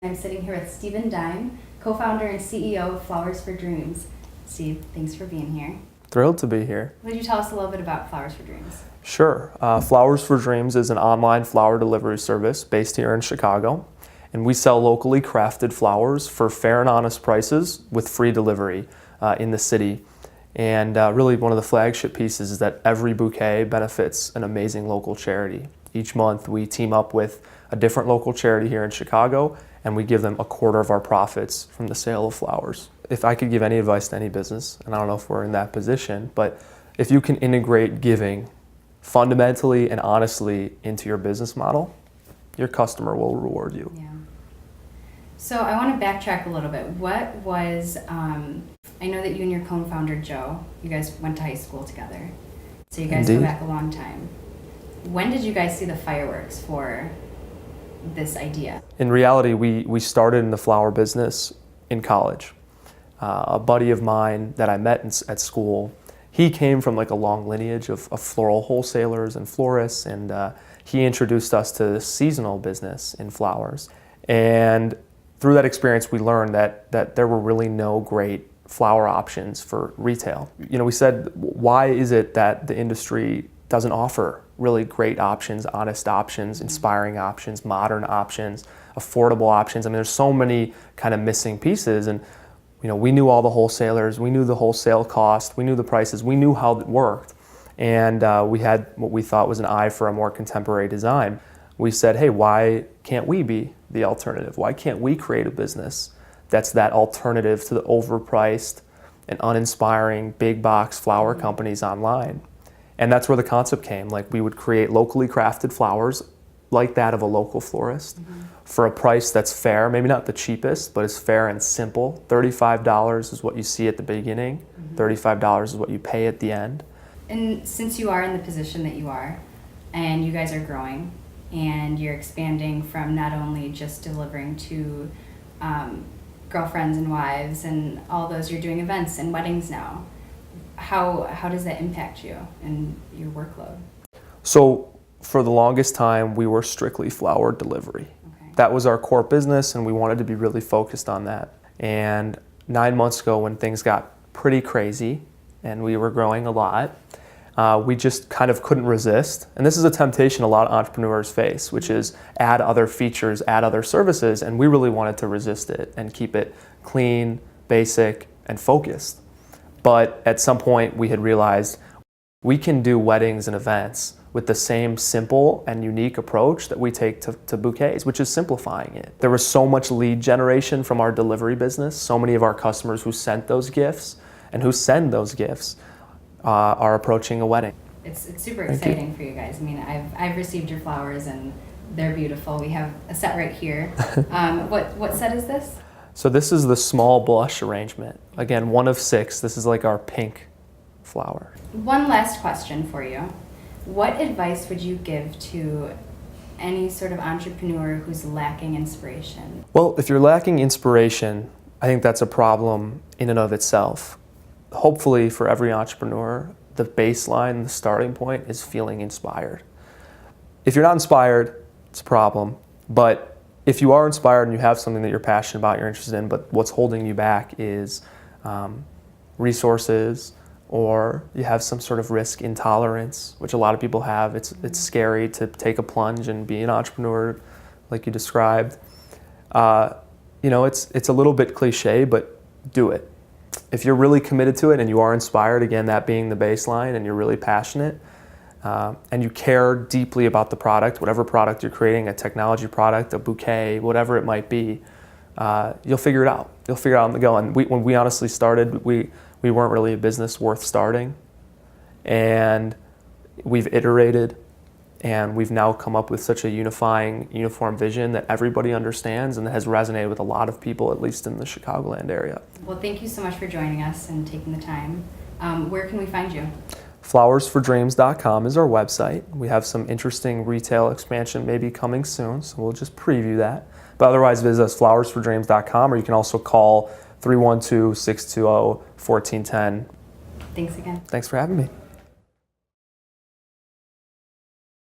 I'm sitting here with Stephen Dyme, co-founder and CEO of Flowers for Dreams. Steve, thanks for being here. Thrilled to be here. Would you tell us a little bit about Flowers for Dreams? Sure. Flowers for Dreams is an online flower delivery service based here in Chicago, and we sell locally crafted flowers for fair and honest prices with free delivery in the city. And really one of the flagship pieces is that every bouquet benefits an amazing local charity. Each month we team up with a different local charity here in Chicago, and we give them a quarter of our profits from the sale of flowers. If I could give any advice to any business, and I don't know if we're in that position, but if you can integrate giving fundamentally and honestly into your business model, your customer will reward you. Yeah. So I want to backtrack a little bit. What was, I know that you and your co-founder Joe, you guys went to high school together. So you guys Indeed. go back a long time. When did you guys see the fireworks for this idea? In reality, we started in the flower business in college. A buddy of mine that I met at school, he came from like a long lineage of floral wholesalers and florists, and he introduced us to the seasonal business in flowers. And through that experience, we learned that there were really no great flower options for retail. You know, we said, why is it that the industry doesn't offer really great options, honest options, inspiring options, modern options, affordable options? I mean, there's so many kind of missing pieces, and you know, we knew all the wholesalers, we knew the wholesale cost, we knew the prices, we knew how it worked, and we had what we thought was an eye for a more contemporary design. We said, hey, why can't we be the alternative? Why can't we create a business that's that alternative to the overpriced and uninspiring big box flower companies online? And that's where the concept came. Like, we would create locally crafted flowers like that of a local florist for a price that's fair, maybe not the cheapest, but is fair and simple. $35 is what you see at the beginning. $35 is what you pay at the end. And since you are in the position that you are, and you guys are growing, and you're expanding from not only just delivering to girlfriends and wives and all those, you're doing events and weddings now. How does that impact you and your workload? So for the longest time, we were strictly flower delivery. Okay. That was our core business, and we wanted to be really focused on that. And 9 months ago, when things got pretty crazy and we were growing a lot, we just kind of couldn't resist. And this is a temptation a lot of entrepreneurs face, which is add other features, add other services, and we really wanted to resist it and keep it clean, basic, and focused. But at some point, we had realized we can do weddings and events with the same simple and unique approach that we take to bouquets, which is simplifying it. There was so much lead generation from our delivery business. So many of our customers who sent those gifts and who send those gifts are approaching a wedding. It's super exciting for you guys. I mean, I've received your flowers and they're beautiful. We have a set right here. What set is this? So this is the small blush arrangement. Again, 1 of 6. This is like our pink flower. One last question for you. What advice would you give to any sort of entrepreneur who's lacking inspiration? Well, if you're lacking inspiration, I think that's a problem in and of itself. Hopefully for every entrepreneur, the baseline, the starting point is feeling inspired. If you're not inspired, it's a problem. But if you are inspired and you have something that you're passionate about, you're interested in, but what's holding you back is resources, or you have some sort of risk intolerance, which a lot of people have. It's scary to take a plunge and be an entrepreneur, like you described. You know, it's a little bit cliche, but do it. If you're really committed to it and you are inspired, again, that being the baseline, and you're really passionate, and you care deeply about the product, whatever product you're creating, a technology product, a bouquet, whatever it might be, you'll figure it out. You'll figure it out on the go. And when we honestly started, we weren't really a business worth starting. And we've iterated, and we've now come up with such a unifying, uniform vision that everybody understands and that has resonated with a lot of people, at least in the Chicagoland area. Well, thank you so much for joining us and taking the time. Where can we find you? Flowersfordreams.com is our website. We have some interesting retail expansion maybe coming soon, so we'll just preview that. But otherwise, visit us flowersfordreams.com, or you can also call 312-620-1410. Thanks again. Thanks for having me.